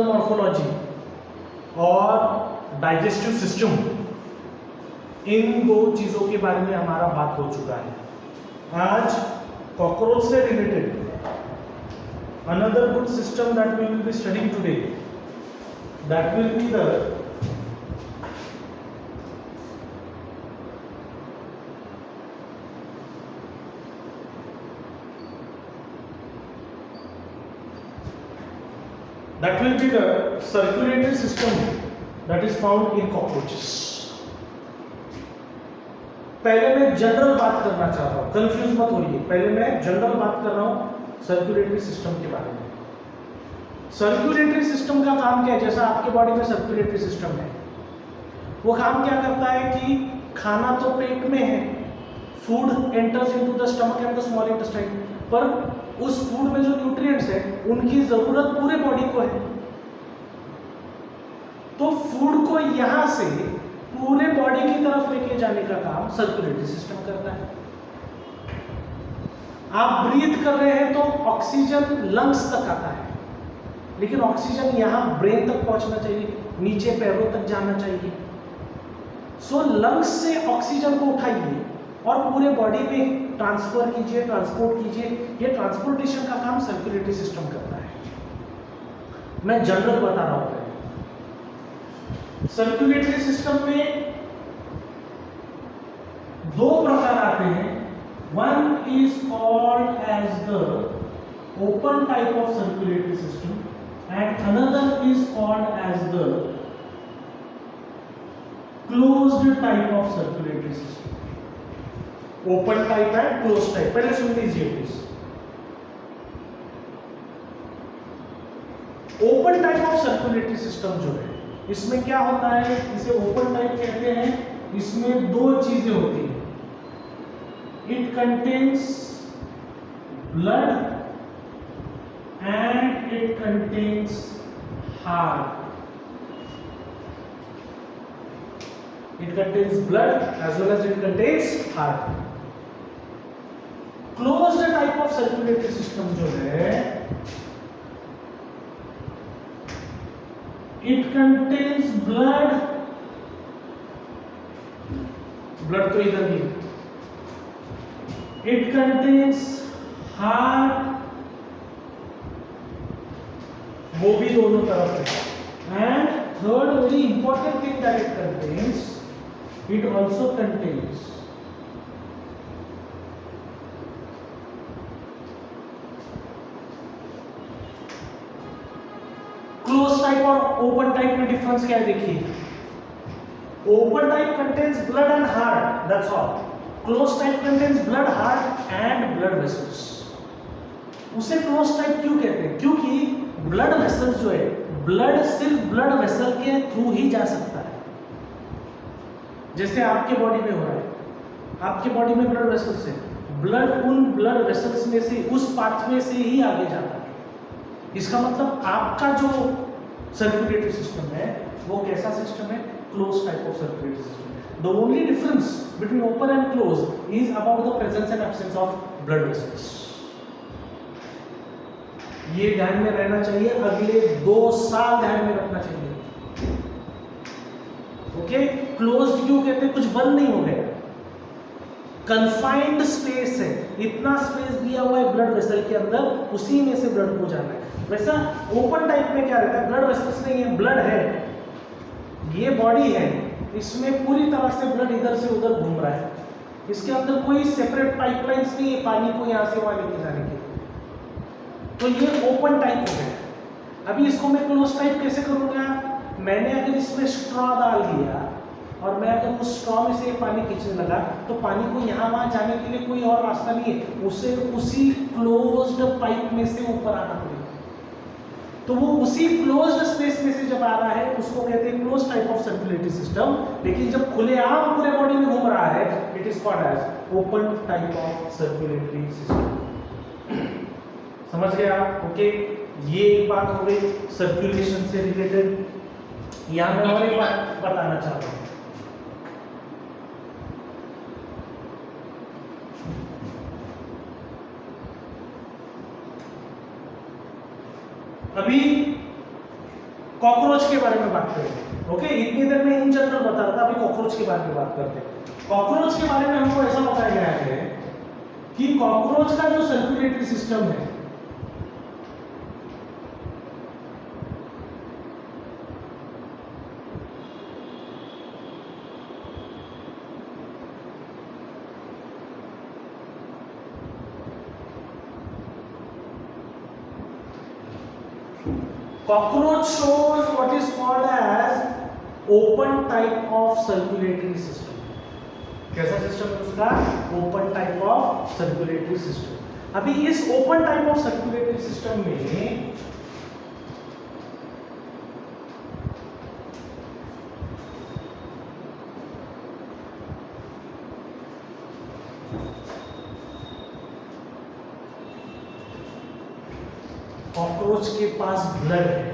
Morphology और digestive system, इन दो चीजों के बारे में हमारा बात हो चुका है। आज कॉकरोच से related another good system that we will be studying today, that will be the circulatory system that is found in cockroaches. पहले मैं जनरल बात करना चाहता हूं, कंफ्यूज मत होइए। पहले मैं जनरल बात कर रहा हूं सर्कुलेटरी सिस्टम के बारे में। सर्कुलेटरी सिस्टम का काम क्या है? जैसा आपके बॉडी में सर्कुलेटरी सिस्टम है, वो काम क्या करता है कि खाना तो पेट में है, food enters into the stomach and the small intestine, पर उस फूड में जो न्यूट्रिएंट्स है उनकी जरूरत पूरे बॉडी को है। तो फूड को यहां से पूरे बॉडी की तरफ लेके जाने का काम सर्कुलेटरी सिस्टम करता है। आप ब्रीथ कर रहे हैं तो ऑक्सीजन लंग्स तक आता है, लेकिन ऑक्सीजन यहां ब्रेन तक पहुंचना चाहिए, नीचे पैरों तक जाना चाहिए। सो लंग्स से ऑक्सीजन को उठाइए और पूरे बॉडी में ट्रांसफर कीजिए, ट्रांसपोर्ट कीजिए। ये ट्रांसपोर्टेशन का काम सर्कुलेटरी सिस्टम करता है। मैं जनरल बता रहा हूं। सर्कुलेटरी सिस्टम में दो प्रकार आते हैं। One is called as the open type of circulatory system and another is called as the closed type of circulatory system. Open type है, क्लोज टाइप। पहले सुन लीजिए please. Open type of circulatory system जो है, इसमें क्या होता है, इसे ओपन टाइप कहते हैं। इसमें दो चीजें होती हैं। It contains blood and it contains heart. It contains blood as well as it contains heart. Closed type of circulatory system जो है, इट कंटेन्स ब्लड, ब्लड तो इधर भी, इट कंटेन्स हार्ट, वो भी दोनों तरफ है। And third very important thing that it contains, it also contains close type और ओपन टाइप में डिफरेंस क्या है देखिए। Open type contains blood and heart, that's all. Close type contains blood, heart and blood vessels. उसे close type क्यों कहते हैं? क्योंकि ब्लड वेसल्स जो है, ब्लड सिर्फ ब्लड वेसल के थ्रू ही जा सकता है। जैसे आपके बॉडी में हो रहा है, आपके बॉडी में ब्लड वेसल्स है, ब्लड उन ब्लड वेसल्स में से, उस पाथवे से ही आगे जाता है। इसका मतलब आपका जो सर्कुलेटरी सिस्टम है वो कैसा सिस्टम है? Close type of circulatory system. The only difference between open and close is about the presence and absence of blood vessels. ये ध्यान में रहना चाहिए, अगले 2 साल ध्यान में रखना चाहिए। ओके, क्लोज्ड क्यों कहते हैं? कुछ बंद नहीं हो गया, कन्फाइंड स्पेस है, इतना स्पेस दिया हुआ है ब्लड वेसल के अंदर, उसी में से ब्लड को जाना है। वैसा ओपन टाइप में क्या रहता है? ब्लड वेसल्स नहीं है, ब्लड है, ये बॉडी है, इसमें पूरी तरह से ब्लड इधर से उधर घूम रहा है, इसके अंदर कोई सेपरेट पाइपलाइंस नहीं है पानी को यहां से वहां लेके जाने के। तो ये ओपन टाइप हो गया। अभी इसको मैं क्लोज टाइप कैसे करूंगा? मैंने अगर इसमें स्ट्रॉ डाल दिया और मैं अगर उस स्ट्रॉ में से पानी खींचने लगा तो पानी को यहाँ वहाँ जाने के लिए कोई और रास्ता नहीं है, उसे उसी क्लोज्ड पाइप में से ऊपर आना पड़ेगा। तो वो उसी क्लोज्ड स्पेस में से जब आ रहा है उसको कहते हैं close type of circulatory system. लेकिन जब खुलेआम पूरे बॉडी में घूम रहा है, it is called as open type of circulatory system. समझ गए आप? ओके, ये एक बात हो गई सर्कुलेशन से रिलेटेड। यहां मैं और एक बात बताना चाहता हूं। अभी कॉकरोच के बारे में बात करेंगे। ओके, इतनी देर में इन जनरल बता रहा था, अभी कॉकरोच के बारे में बात करते हैं। कॉकरोच के बारे में हमको ऐसा बताया गया है कि कॉकरोच का जो सर्कुलेटरी सिस्टम है, cockroach shows what is called as open type of circulatory system। कैसा सिस्टम है उसका? Open type of circulatory system. अभी इस open type of circulatory system में कॉकरोच के पास ब्लड है,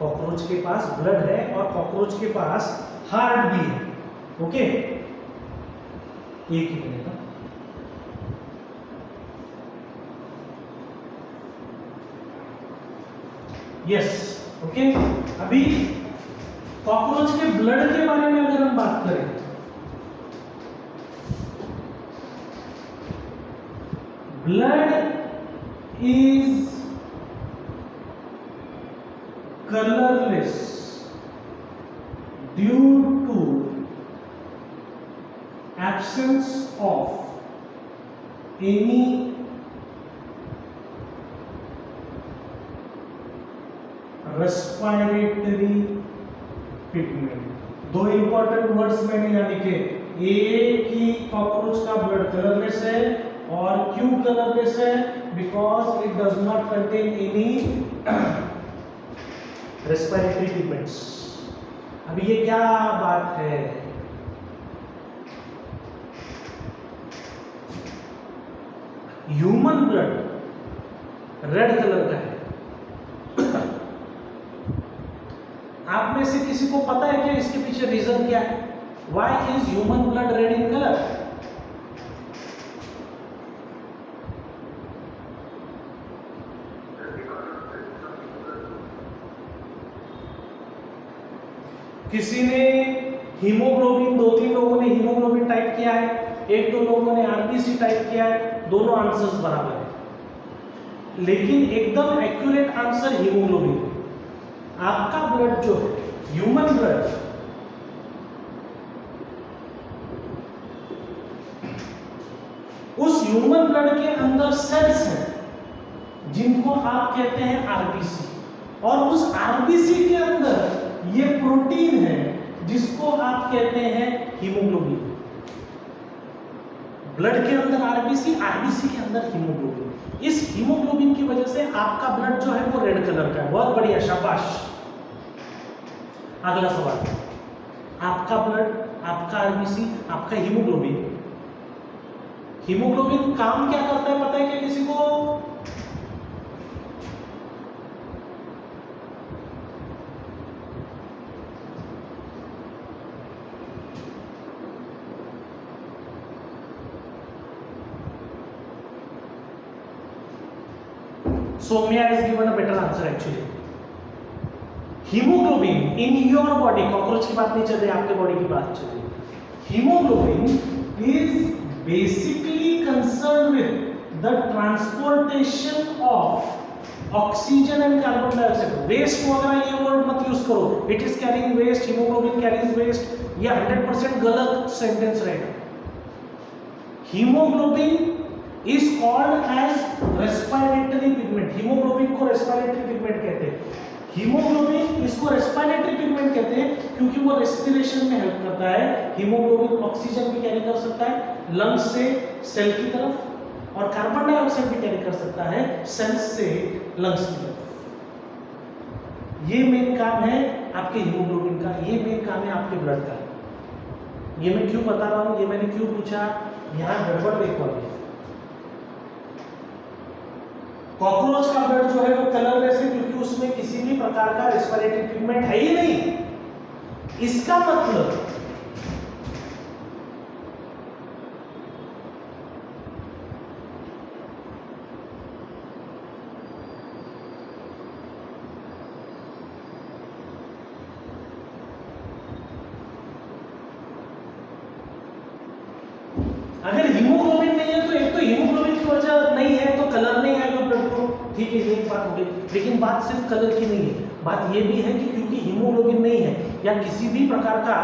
कॉकरोच के पास ब्लड है और कॉकरोच के पास हार्ट भी है। ओके, एक ही मिनट, यस। ओके, अभी कॉकरोच के ब्लड के बारे में अगर हम बात करें, blood is colorless due to absence of any respiratory pigment। दो इंपॉर्टेंट वर्ड्स मैंने यहां लिखे, एक ही कॉकरोच का ब्लड कलरलेस है और क्यों कलरलेस है? Because it does not contain any respiratory pigments. अभी ये क्या बात है? ह्यूमन ब्लड रेड कलर का है। आप में से किसी को पता है क्या इसके पीछे रीजन क्या है? Why is human blood red in colour? किसी ने हीमोग्लोबिन, दो तीन लोगों ने हीमोग्लोबिन टाइप किया है, एक दो लोगों ने आरबीसी टाइप किया है, दोनों आंसर्स बराबर है, लेकिन एकदम एक्यूरेट आंसर हीमोग्लोबिन। आपका ब्लड जो है, ह्यूमन ब्लड, उस ह्यूमन ब्लड के अंदर सेल्स हैं जिनको आप कहते हैं आरबीसी, और उस आरबीसी के अंदर ये प्रोटीन है जिसको आप कहते हैं हीमोग्लोबिन। ब्लड के अंदर आरबीसी, आरबीसी के अंदर हीमोग्लोबिन। इस हीमोग्लोबिन की वजह से आपका ब्लड जो है वो रेड कलर का है। बहुत बढ़िया, शाबाश। अगला सवाल, आपका ब्लड, आपका आरबीसी, आपका हीमोग्लोबिन, हीमोग्लोबिन काम क्या करता है पता है क्या किसी को? Soumya has given a better answer actually. Haemoglobin in your body, cockroach की बात नहीं चल रही, आपके बॉडी की बात चल रही। Haemoglobin is basically concern with the transportation of oxygen and carbon dioxide. Waste वगैरह ये वर्ड मत यूज करो, it is carrying waste, haemoglobin carries waste, ये 100% गलत सेंटेंस रहेगा। Haemoglobin is called as respiratory pigment। Haemoglobin को रेस्पिरेटरी पिगमेंट कहते हैं। हीमोग्लोबिन इसको रेस्पिरेटरी पिगमेंट कहते हैं क्योंकि वो रेस्पिरेशन में हेल्प करता है। हीमोग्लोबिन ऑक्सीजन भी कैरी कर सकता है लंग्स से सेल की तरफ, और कार्बन डाइऑक्साइड भी कैरी कर सकता है सेल्स से लंग्स की तरफ। ये मेन काम है आपके हीमोग्लोबिन का, ये मेन काम है आपके ब्लड का। ये मैं क्यों बता रहा हूँ, ये मैंने क्यों पूछा, यहाँ गड़बड़ देखो। अभी कॉकरोच का ब्लड जो है वो कलरलेस है क्योंकि उसमें किसी भी प्रकार का रेस्पिरेटरी पिगमेंट है ही नहीं। इसका मतलब अगर हीमोग्लोबिन नहीं है तो एक तो हीमोग्लोबिन की वजह नहीं है तो कलर नहीं आएगा ब्लड को, ठीक है, ये एक बात हो गई। लेकिन बात सिर्फ कलर की नहीं है, बात ये भी है कि क्योंकि हीमोग्लोबिन नहीं है या किसी भी प्रकार का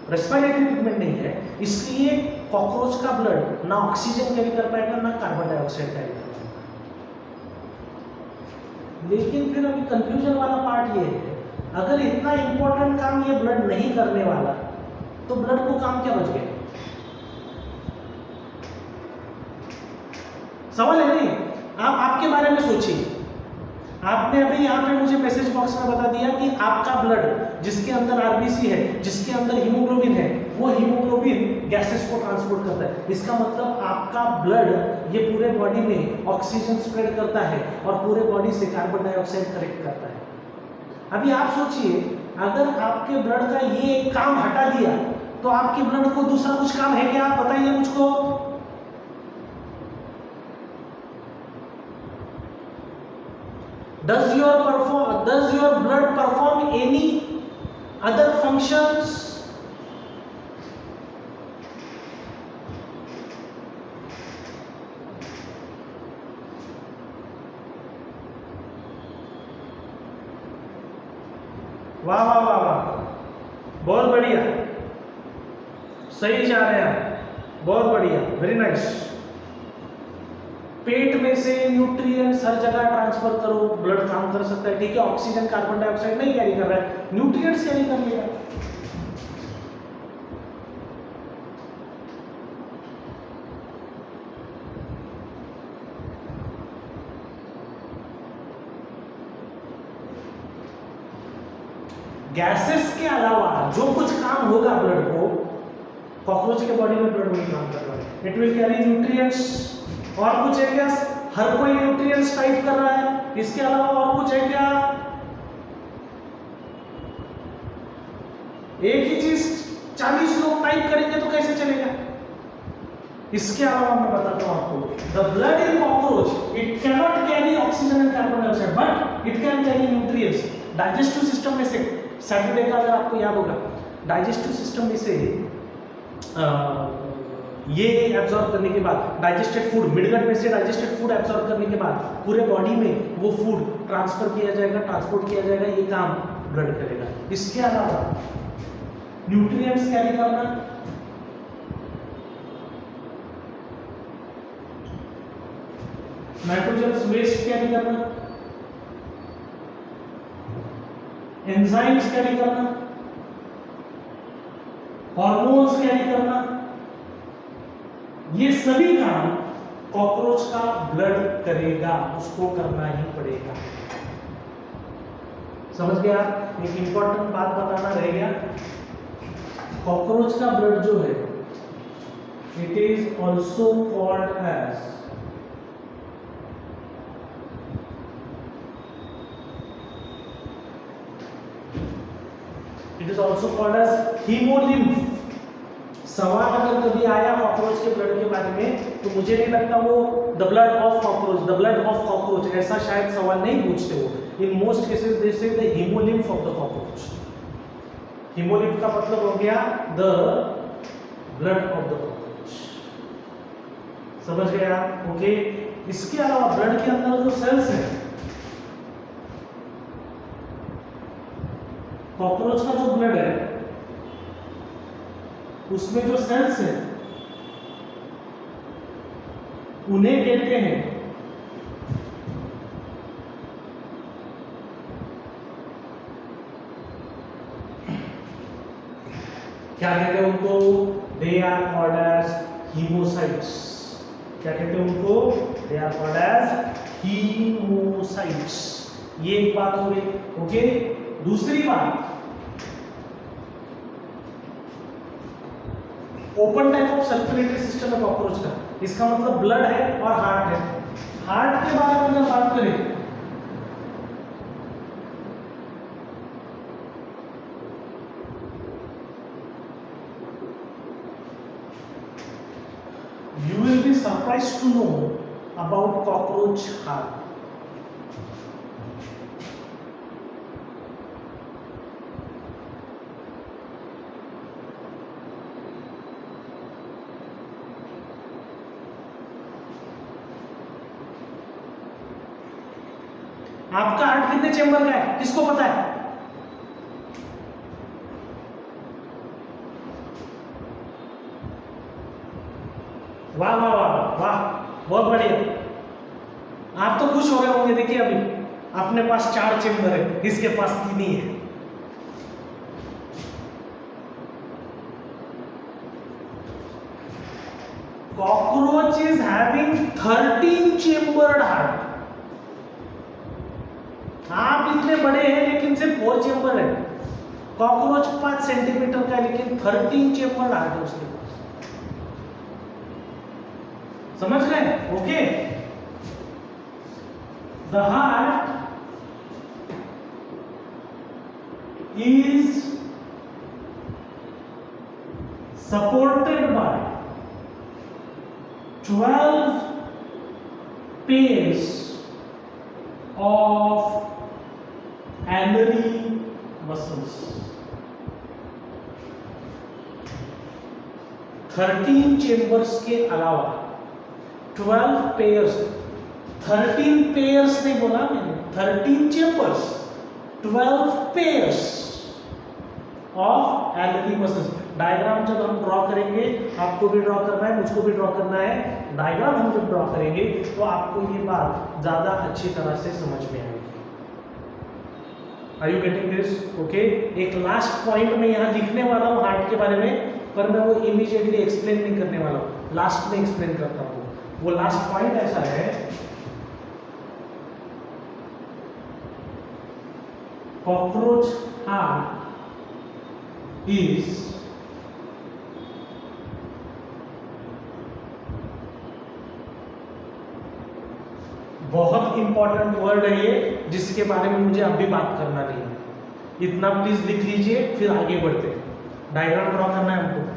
रेस्पिरेटरी पिगमेंट नहीं है, इसलिए कॉकरोच का ब्लड ना ऑक्सीजन कैरी कर पाएगा ना कार्बन डाइऑक्साइड कैरी कर पाएगा। लेकिन फिर अभी कंफ्यूजन वाला पार्ट ये है, अगर इतना इंपॉर्टेंट काम ये ब्लड नहीं करने वाला तो ब्लड को काम क्या बच गया? सवाल है नहीं? आप आपके बारे में सोचिए। आपने अभी यहाँ पे मुझे मैसेज बॉक्स में बता दिया कि आपका ब्लड जिसके अंदर आरबीसी है, जिसके अंदर हीमोग्लोबिन है, वो हीमोग्लोबिन गैसेस को ट्रांसपोर्ट करता है। इसका मतलब आपका ब्लड ये पूरे बॉडी में ऑक्सीजन स्प्रेड करता है और पूरे बॉडी से कार्बन डाइऑक्साइड कलेक्ट करता है। अभी आप सोचिए, अगर आपके ब्लड का ये एक काम हटा दिया तो आपके ब्लड को दूसरा कुछ काम है क्या? बताइए मुझको। Does your blood perform any other functions? वाह वाह वाह वाह, बहुत बढ़िया, सही जा रहे हैं आप, बहुत बढ़िया, वेरी नाइस। पेट में से न्यूट्रिएंट्स हर जगह ट्रांसफर करो, ब्लड काम कर सकता है, ठीक है। ऑक्सीजन कार्बन डाइऑक्साइड नहीं कैरी कर रहा है, न्यूट्रिएंट्स कैरी कर लिया। गैसेस के अलावा जो कुछ काम होगा ब्लड को, कॉकरोच के बॉडी में ब्लड वही काम कर रहा है। It will carry nutrients. और कुछ है क्या? हर कोई न्यूट्रिएंट्स टाइप कर रहा है, इसके अलावा और कुछ है क्या? एक ही चीज 40 लोग टाइप करेंगे तो कैसे चलेगा? इसके अलावा मैं बताता हूं आपको, the blood in cockroach it cannot carry oxygen and carbon dioxide but it can carry nutrients. Digestive system में से सैटरडे का अगर आपको याद होगा, डाइजेस्टिव सिस्टम में से ये एब्जॉर्ब करने के बाद डाइजेस्टेड फूड, मिडगट में से डाइजेस्टेड फूड एब्जॉर्ब करने के बाद पूरे बॉडी में वो फूड ट्रांसफर किया जाएगा, ट्रांसपोर्ट किया जाएगा, ये काम ब्लड करेगा। इसके अलावा न्यूट्रिएंट्स कैरी करना, नाइट्रोजन वेस्ट कैरी करना, एंजाइम्स कैरी करना, हार्मोन्स कैरी करना, ये सभी काम कॉकरोच का ब्लड करेगा, उसको करना ही पड़ेगा। समझ गया? एक इंपॉर्टेंट बात बताना रह गया, कॉकरोच का ब्लड जो है it is also called as haemolymph. सवाल अगर कभी आया कॉकरोच के ब्लड के बारे में तो मुझे नहीं लगता वो द ब्लड ऑफ कॉकरोच ऐसा शायद सवाल नहीं पूछते वो। इन मोस्ट केसेस दे से the haemolymph of the cockroach. Haemolymph का मतलब हो गया the blood of the cockroach. समझ गए आप? ओके। इसके अलावा ब्लड के अंदर जो सेल्स है, कॉकरोच का जो ब्लड है उसमें जो सेल्स हैं उन्हें कहते हैं क्या कहते हैं उनको? They are called as haemocytes. क्या कहते हैं उनको? They are called as haemocytes. ये एक बात हो गई। ओके। दूसरी बात, open type of circulatory system है कॉकरोच का। इसका मतलब ब्लड है और हार्ट है। हार्ट के बारे में अगर बात करें, you will be surprised to know about cockroach heart. आपका हार्ट कितने चेंबर का है, किसको पता है? वाह वाह वाह वाह, बहुत बढ़िया। आप तो खुश हो रहे होंगे, देखिए अभी अपने पास 4 चेंबर है, इसके पास 3 ही है। Cockroach is having 13 chambered heart. आप इतने बड़े हैं लेकिन सिर्फ 4 चेंबर है। कॉकरोच 5 सेंटीमीटर का है लेकिन 13 चेंबर्ड हार्ट है उसके पास। समझ गए? Okay. The heart is supported by 12 pairs of alveolar muscles. 13 chambers के अलावा 12 पेयर्स, 13 पेयर्स नहीं बोला मैंने, 13 chambers, 12 pairs of LED muscles. Diagram जब हम ड्रॉ करेंगे, आपको भी ड्रॉ करना है, मुझको भी ड्रॉ करना है। डायग्राम हम जब ड्रॉ करेंगे तो आपको ये बात ज्यादा अच्छी तरह से समझ में आएगी। Are you getting this? Okay. एक लास्ट पॉइंट में यहाँ लिखने वाला हूँ हार्ट के बारे में, पर मैं वो इमीडिएटली एक्सप्लेन नहीं करने वाला हूँ, लास्ट में एक्सप्लेन करता हूँ। वो लास्ट पॉइंट ऐसा है, कॉकरोच हार्ट is बहुत इंपॉर्टेंट वर्ड है ये, जिसके बारे में मुझे अभी बात करना नहीं है। इतना प्लीज लिख लीजिए, फिर आगे बढ़ते हैं। डायग्राम ड्रॉ करना है हमको।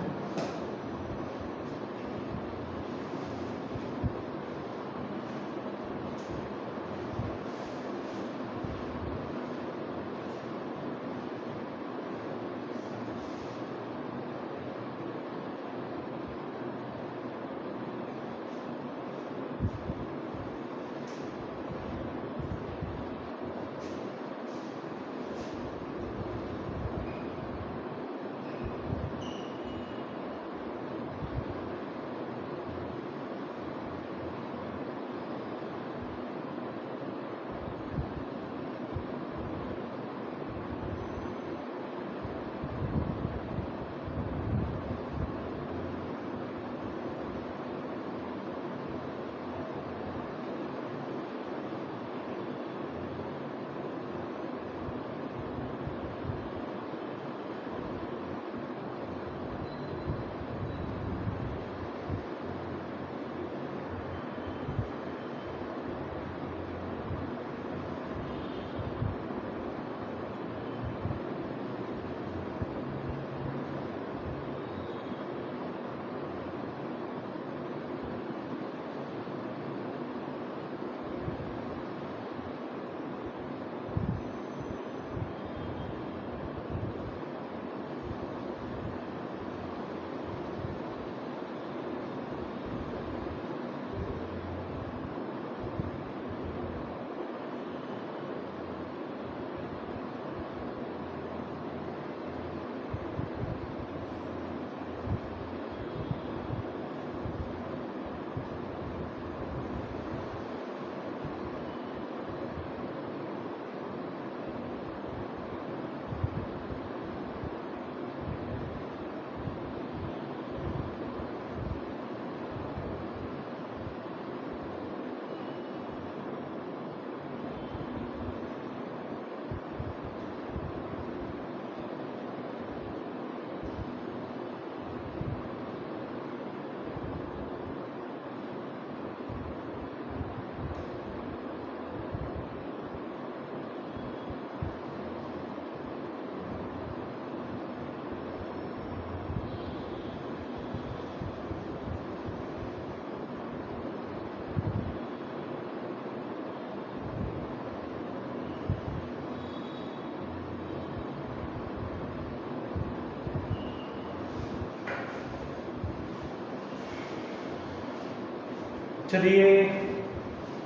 चलिए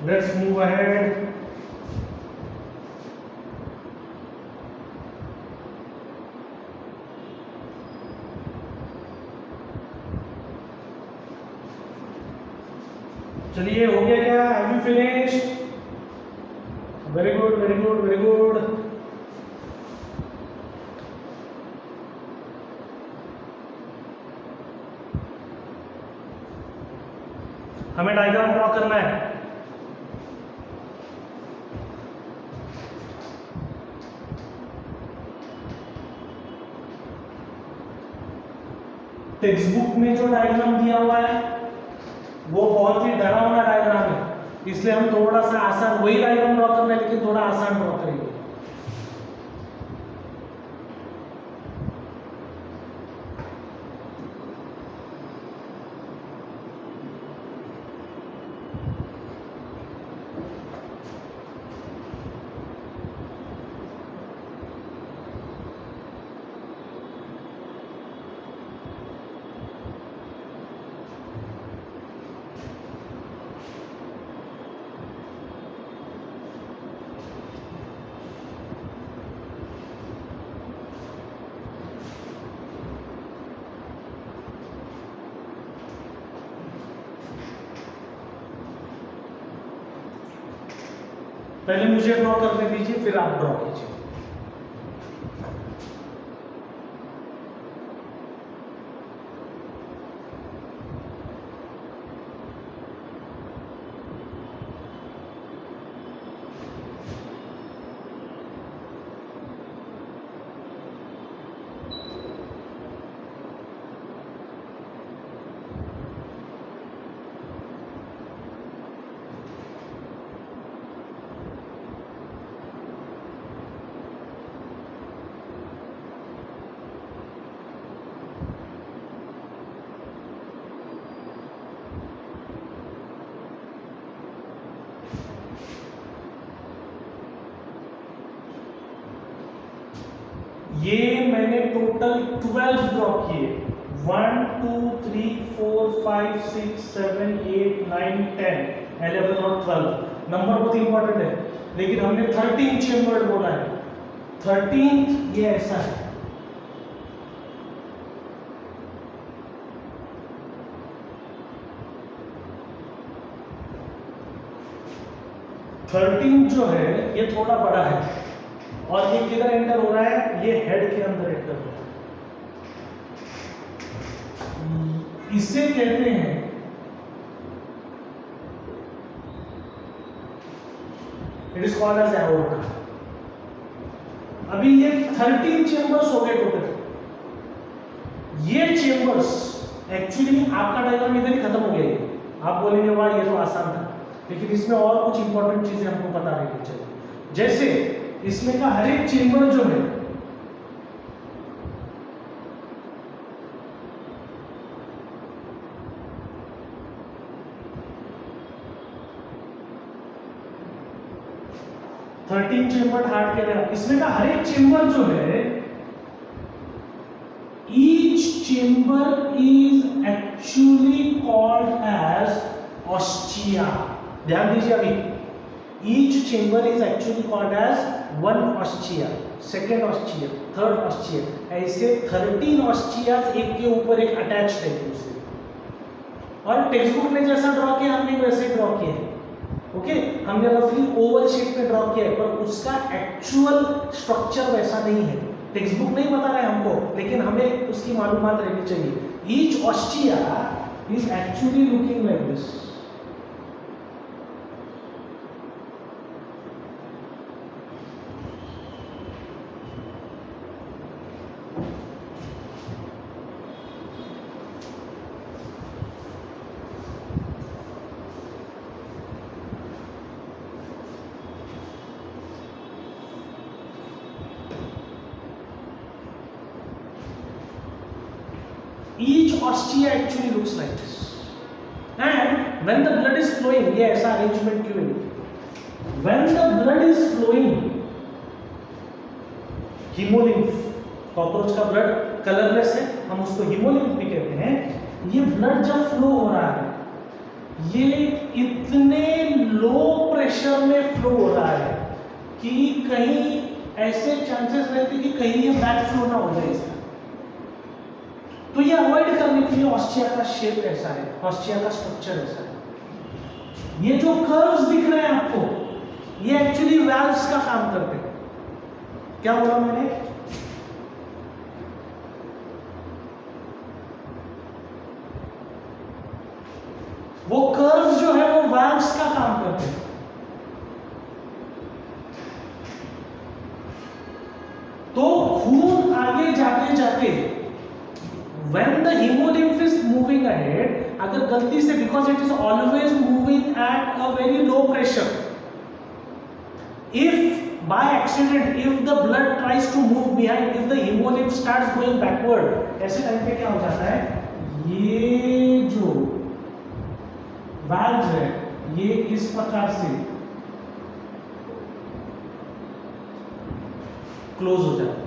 लेट्स मूव अहेड। चलिए हो गया क्या? Have you finished? Very good very good very good. हमें डायग्राम ड्रॉ करना है। टेक्स्ट बुक में जो डायग्राम दिया हुआ है वो बहुत ही डरावना डायग्राम है, इसलिए हम थोड़ा सा आसान, वही डायग्राम ड्रॉ करना है लेकिन थोड़ा आसान ड्रॉ करेंगे। पहले मुझे ड्रॉ करने दीजिए, फिर आप ड्रॉ कीजिए। ये मैंने टोटल 12 ड्रॉ किए। 1 2 3 4 5 6 7 8 9 10 11 और 12 नंबर बहुत इंपॉर्टेंट है, लेकिन हमने 13 चेम्बर्ड बोला है। 13 ये ऐसा है, थर्टीन जो है ये थोड़ा बड़ा है और ये किधर एंटर हो रहा है? ये हेड के अंदर एंटर हो रहा है। इसे कहते हैं it is called as aorta. अभी ये 13 चेंबर्स हो गए टोटल। ये चेंबर्स एक्चुअली आपका डायग्राम इधर ही खत्म हो गया। आप बोलेंगे वाह ये तो आसान था, लेकिन इसमें और कुछ इंपॉर्टेंट चीजें हमको पता रहनी चाहिए। जैसे इसमें का हर एक चेंबर जो है थर्टीन चेंबर हार्ट के अंदर, इसमें का हर एक चेंबर जो है, each chamber is actually called as ostia. ध्यान दीजिए, अभी each chamber is actually called as one ostia, second ostia, third ostia. ऐसे 13 ऑस्टियाज एक के ऊपर एक अटैच्ड है दूसरे। और टेक्स्ट बुक में जैसा ड्रॉ किया हमने वैसे ड्रॉ किया है। ओके, हमने रफली ओवल शेप में ड्रॉ किया है, पर उसका एक्चुअल स्ट्रक्चर वैसा नहीं है। टेक्स्ट बुक नहीं बता रहा है हमको, लेकिन हमें उसकी मालूमात रहनी चाहिए। Each ostia is actually looking like this. Each ostia actually looks like this, and when the blood is flowing, ये ऐसा arrangement क्यों है? When the blood is flowing, hemolymph, cockroach का ब्लड कलरलेस है, हम उसको hemolymph भी कहते हैं। ये ब्लड जब फ्लो हो रहा है, ये इतने लो प्रेशर में फ्लो हो रहा है कि कहीं ऐसे चांसेस रहते कि कहीं ये बैक फ्लो ना हो जाए इसका। तो ये अवॉइड करने के लिए ऑस्टिया का शेप ऐसा है, ऑस्टिया का स्ट्रक्चर ऐसा है। ये जो कर्व्स दिख रहे हैं आपको, ये एक्चुअली वैल्व्स का काम करते हैं। क्या बोला मैंने? वो कर्व्स जो है वो वैल्व्स का काम करते हैं। तो खून आगे जाते जाते when the hemolymph is moving ahead, अगर गलती से, because it is always moving at a very low pressure, if by accident if the blood tries to move behind, if the hemolymph starts going backward, ऐसे time पे क्या हो जाता है, ये जो valve है ये इस प्रकार से क्लोज हो जाता है।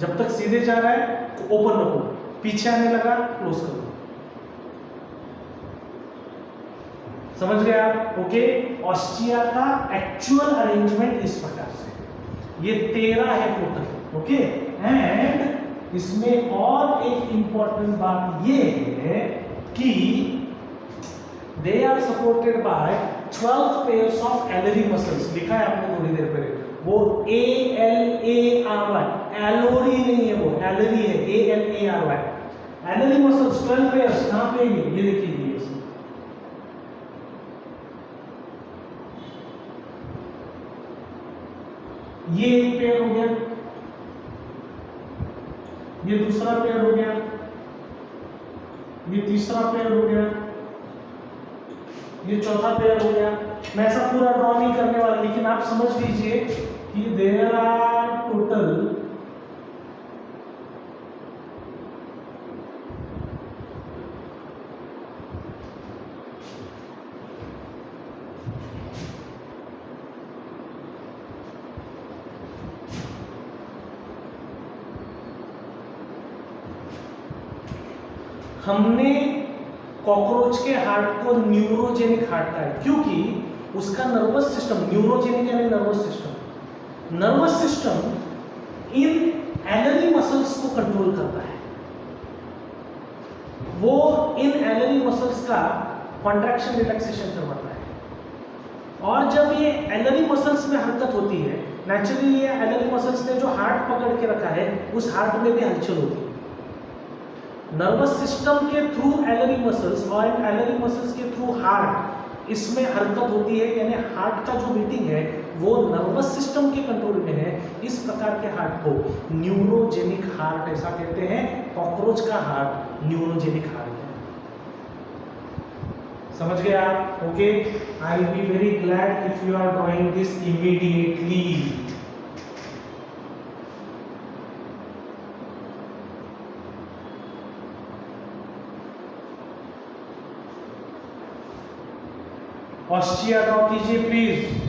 जब तक सीधे जा रहा है ओपन रखो, पीछे आने लगा क्लोज कर दो। समझ गए आप? ओके। ऑस्टिया का एक्चुअल अरेंजमेंट इस प्रकार से, ये 13 है टोटल। ओके। एंड इसमें और एक इंपॉर्टेंट बात ये है कि they are supported by 12 pairs of alary muscles. लिखा है आपने थोड़ी देर पहले, वो ALARY, एलोरी नहीं है, वो एलरी है, ALARY। एलरी मसल्स 12 पेयर्स कहां पे है? ये देखिए, ये एक पेयर हो गया, ये दूसरा पेयर हो गया, ये तीसरा पेयर हो गया, ये चौथा पेयर हो गया। मैं ऐसा पूरा ड्रॉ नहीं करने वाला, लेकिन आप समझ लीजिए कि देयर आर टोटल 12। हमने कॉकरोच के हार्ट को न्यूरोजेनिक हार्ट का है, क्योंकि उसका नर्वस सिस्टम, न्यूरोजेनिक यानी nervous system, nervous system in एलरी muscles को कंट्रोल करता है। वो इन एलरी मसल्स का कॉन्ट्रैक्शन रिलैक्सेशन करवाता है, और जब ये एलरी मसल्स में हरकत होती है, नेचुरली ये एलरी मसल्स ने जो हार्ट पकड़ के रखा है उस हार्ट में भी हलचल होती है। नर्वस सिस्टम के थ्रू एलरी मसल्स और एलरी मसल्स के थ्रू हार्ट, इसमें हरकत होती है, यानी हार्ट का जो बीटिंग है वो नर्वस सिस्टम के कंट्रोल में है। इस प्रकार के हार्ट को न्यूरोजेनिक हार्ट ऐसा कहते हैं। कॉकरोच का हार्ट न्यूरोजेनिक हार्ट है। समझ गए आप? Okay. I will be very glad if you are drawing this immediately. Ostia draw कीजिए प्लीज।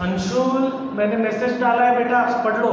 अंशुल, मैंने मैसेज डाला है बेटा, पढ़ लो।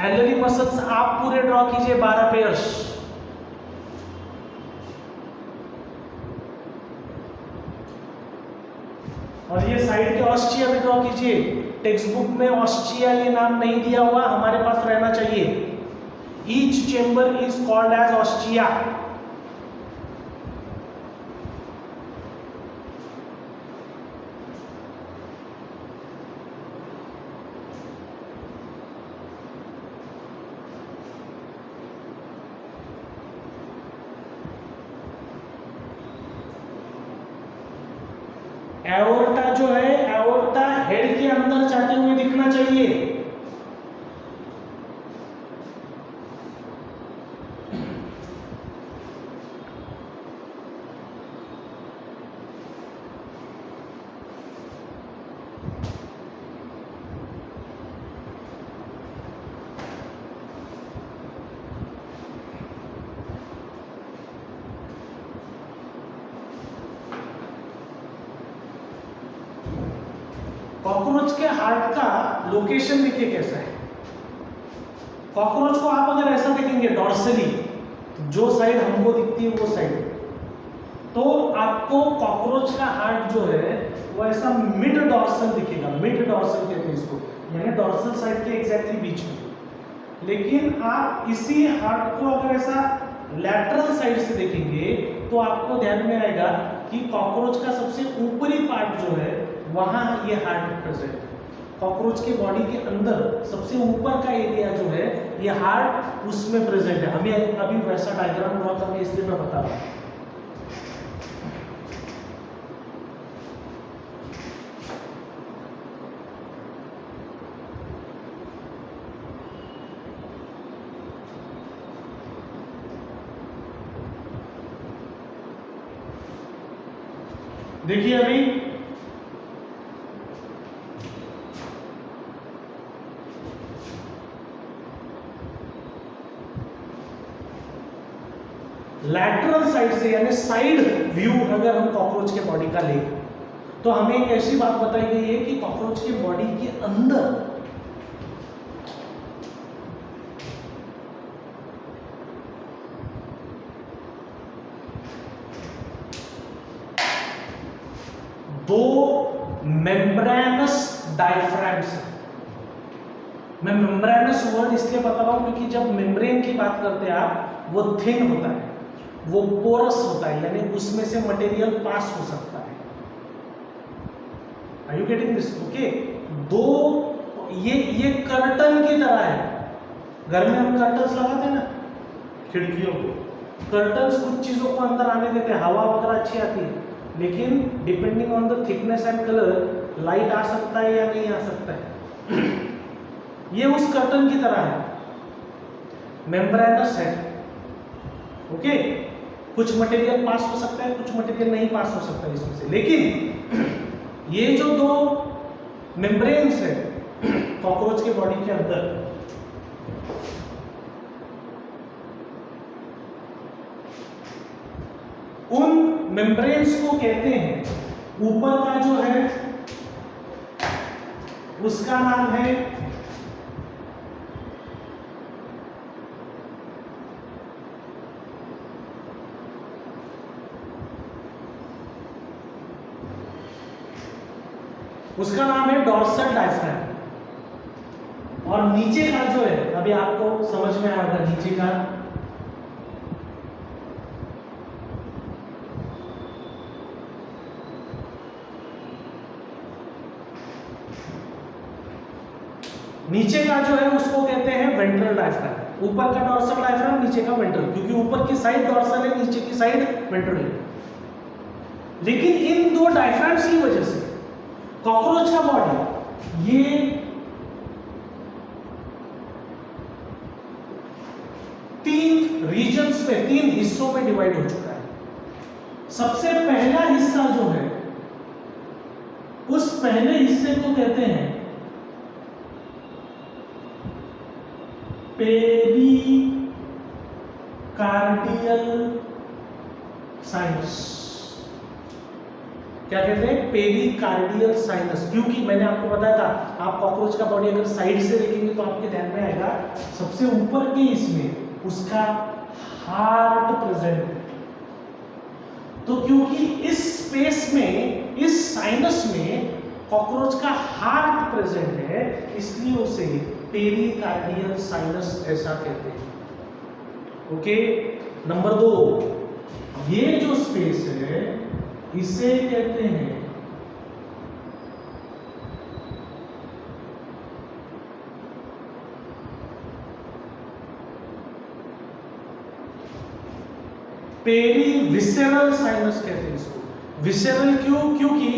एलरी मसल्स आप पूरे ड्रॉ कीजिए 12 पेयर्स। और ये साइड के ऑस्टिया भी ड्रॉ कीजिए। टेक्स्ट बुक में ऑस्टिया ये नाम नहीं दिया हुआ, हमारे पास रहना चाहिए। Each chamber is called as ostia. Aorta जो है, एओर्टा हेड के अंदर जाते हुए दिखना चाहिए। कॉकरोच के हार्ट का लोकेशन देखिए कैसा है। कॉकरोच को आप अगर ऐसा देखेंगे डॉर्सली, जो साइड हमको दिखती है वो साइड, तो आपको कॉकरोच का हार्ट जो है वो ऐसा मिड डॉर्सल दिखेगा। मिड डॉर्सल कहते हैं इसको, यानी डॉर्सल साइड के एग्जैक्टली बीच में। लेकिन आप इसी हार्ट को अगर ऐसा लैटरल साइड से देखेंगे तो आपको ध्यान में आएगा कि कॉकरोच का सबसे ऊपरी पार्ट जो है वहां ये हार्ट प्रेजेंट है। कॉकरोच के बॉडी के अंदर सबसे ऊपर का एरिया जो है ये हार्ट उसमें प्रेजेंट है। हमें अभी वैसा डायग्राम ड्रॉ करना है, इसलिए मैं बता रहा हूं। देखिए अभी लैटरल साइड से यानी साइड व्यू अगर हम कॉकरोच के बॉडी का लें तो हमें एक ऐसी बात बताई गई है कि कॉकरोच के बॉडी के अंदर दो मेम्ब्रेनस डायफ्राम्स है। मैं मेम्ब्रेनस वर्ड इसलिए बता रहा हूं क्योंकि जब मेम्ब्रेन की बात करते हैं आप, वो थिन होता है, वो पोरस होता है, यानी उसमें से मटेरियल पास हो सकता है। Are you getting this? Okay, दो ये कर्टन की तरह है। घर में हम कर्टन्स लगाते हैं ना खिड़कियों को, कर्टन्स कुछ चीजों को अंदर आने देते हैं, हवा वगैरह अच्छी आती है, लेकिन depending on the thickness and colour light आ सकता है या नहीं आ सकता है। ये उस कर्टन की तरह है, मेम्ब्रेनस है। ओके, कुछ मटेरियल पास हो सकता है, कुछ मटेरियल नहीं पास हो सकता है इसमें से। लेकिन ये जो दो मेम्ब्रेन्स है कॉकरोच के बॉडी के अंदर, उन मेम्ब्रेन्स को कहते हैं, ऊपर का जो है उसका नाम है डॉर्सल डायफ्राम, और नीचे का जो है, अभी आपको समझ में आएगा नीचे का, नीचे का जो है उसको कहते हैं वेंट्रल डायफ्राम। ऊपर का डॉर्सल डायफ्राम, नीचे का वेंट्रल, क्योंकि ऊपर की साइड डॉर्सल है, नीचे की साइड वेंट्रल है। लेकिन इन दो डायफ्राम्स की वजह से कॉकरोच का बॉडी ये तीन रीजन्स में, तीन हिस्सों में डिवाइड हो चुका है। सबसे पहला हिस्सा जो है, उस पहले हिस्से को कहते हैं पेरिकार्डियल साइनस। क्या कहते हैं, पेरिकार्डियल साइनस। क्योंकि मैंने आपको बताया था, आप कॉकरोच का बॉडी अगर साइड से देखेंगे तो आपके ध्यान में आएगा सबसे ऊपर के इसमें उसका हार्ट प्रेजेंट है। तो क्योंकि इस स्पेस में, इस साइनस में कॉकरोच का हार्ट प्रेजेंट है, इसलिए उसे पेरिकार्डियल साइनस ऐसा कहते हैं। ओके, नंबर 2, ये जो स्पेस है इसे कहते हैं पेरीविसेरल साइनस कहते हैं इसको। विसेरल क्यों? क्योंकि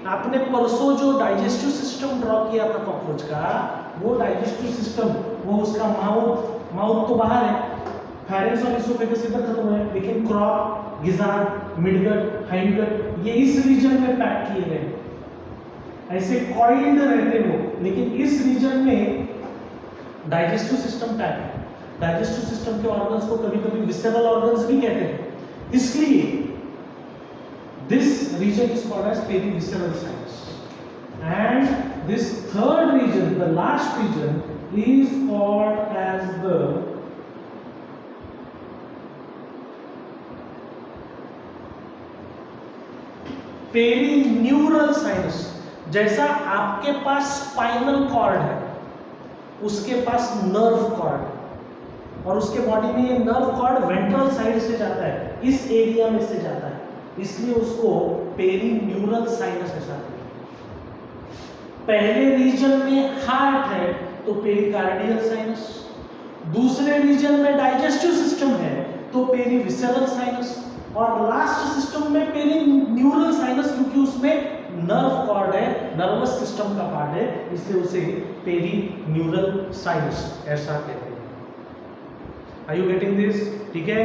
आपने परसों जो डाइजेस्टिव सिस्टम ड्रॉ किया था कॉकरोच का, वो डाइजेस्टिव सिस्टम, वो उसका माउथ तो बाहर है, फायरिंग्स और इसोफेगस इधर खत्म है, लेकिन क्रॉप, गिजार्ड, मिडगट, हाइंडगट ये इस रीजन में पैक किए गए, ऐसे कॉइल्ड रहते वो, लेकिन इस रीजन में डाइजेस्टिव सिस्टम पैक है। डाइजेस्टिव सिस्टम के ऑर्गन्स को कभी-कभी विसेरल ऑर्गन्स भी कहते हैं, इसलिए this region is called as perivisceral sinus. And this third region, the last region, is called as the perineural sinus. जैसा आपके पास स्पाइनल कॉर्ड है, उसके पास नर्व कॉर्ड है, और उसके बॉडी में ये नर्व कॉर्ड वेंट्रल साइड से जाता है, इस एरिया में से जाता है, इसलिए उसको पेरीन्यूरल साइनस ऐसा कहते हैं। पहले रीजन में हार्ट है तो पेरिकार्डियल साइनस, दूसरे रीजन में डाइजेस्टिव सिस्टम है तो पेरीविसेरल साइनस, और लास्ट सिस्टम में पेरीन्यूरल साइनस, क्योंकि उसमें नर्व कॉर्ड है, नर्वस सिस्टम का पार्ट है, इसलिए उसे पेरीन्यूरल साइनस ऐसा कहते हैं। Are you getting this? ठीक है,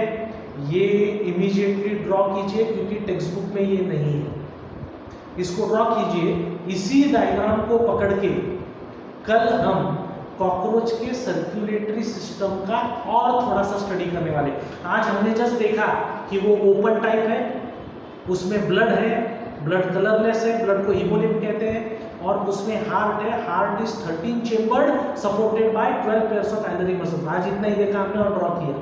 ये इमीडिएटली ड्रॉ कीजिए क्योंकि टेक्स्ट बुक में ये नहीं है, इसको ड्रॉ कीजिए। इसी डायग्राम को पकड़ के कल हम कॉकरोच के सर्कुलेटरी सिस्टम का और थोड़ा सा स्टडी करने वाले। आज हमने जस्ट देखा कि वो ओपन टाइप है, उसमें ब्लड है, ब्लड कलरलेस है, ब्लड को हीमोलिम्फ कहते हैं, और उसमें हार्ट है, heart is 13 chambered supported by 12 pairs of elderly muscles. आज इतना ही देखा हमने और ड्रॉ किया।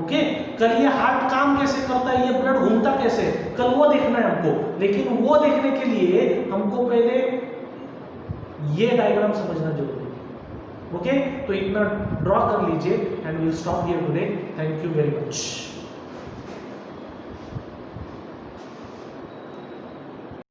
ओके, कल ये हार्ट काम कैसे करता है, ये ब्लड घूमता कैसे, कल वो देखना है हमको, लेकिन वो देखने के लिए हमको पहले ये डायग्राम समझना जरूरी है। ओके, तो इतना ड्रॉ कर लीजिए and will stop here today. Thank you very much.